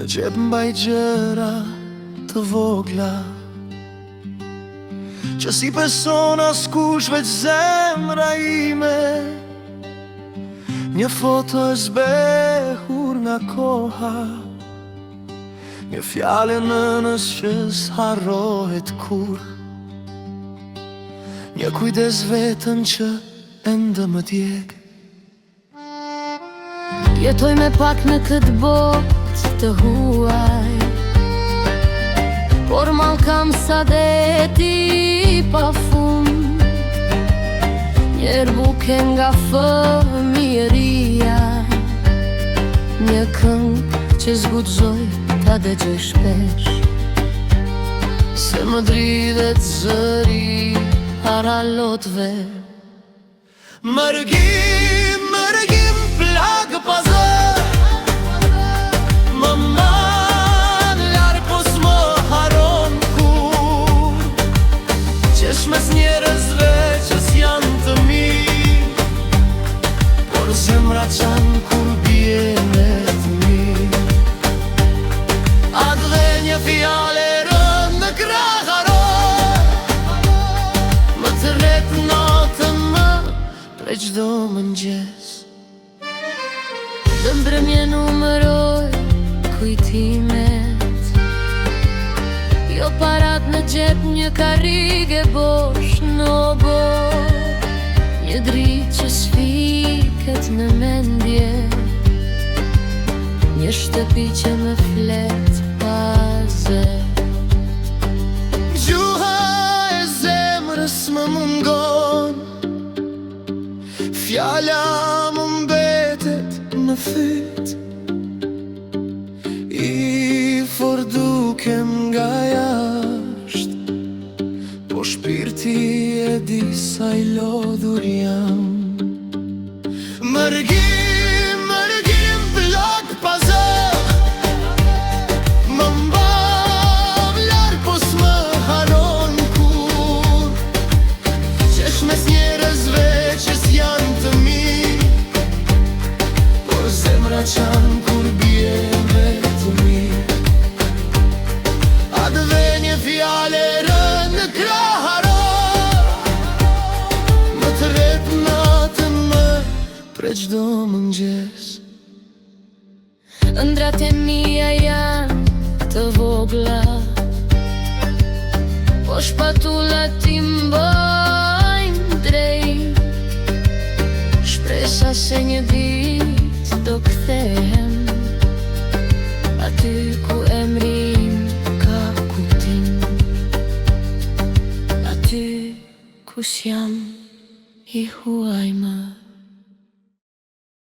Në gjep mbaj gjëra të vogla që si beson askush veç zemra ime. Një foto e zbehur nga koha, një fjale nënës që s'harrohet kur, një kujdes vetën që ende më djeg. Jetoj me pak në këtë botë të huaj, por mal kam sa deti pa fund. Njerë buke nga fëmijëria, një këngë që zgudzoj ta dëgjoj shpesh, se më dridhet zëri para lotve. Mërgim, mërgim, plagë pa zër, më madh larë po s'më haron kur, qesh mes njerëzve që s'janë të mirë, por zemra qanë kur bje me të mirë. Atë dhe një fjale rënd në kraharon, më të rret natën më prej çdo mëngjes. Dëmbrëmje numëroj kujtimet, jo parat në gjep, një karrige bosh në obor, një dritë që s'fiket në mendje, një shtëpi që më flet pa zë. Gjuha e zemrës më mungon, fjala më mbetet në fyt, i fordukem nga jasht, po shpirti e di sa i lodhur jam. Mërgim, mërgim, plak pa zë, më mbav larg po s'më haron kur, qesh mes njerëzve që s'janë të mirë, por zemra qanë kur bje me të mirë. Atë dhe një fjale rënd në kraharon, më të rret natën më prej çdo mëngjes. Ëndrat e mia janë të vogla, po shpatullat ti mbajnë drejt, shpresa se një ditë do kthehem aty ku emri im ka kuptim, aty ku s'jam i huaj më.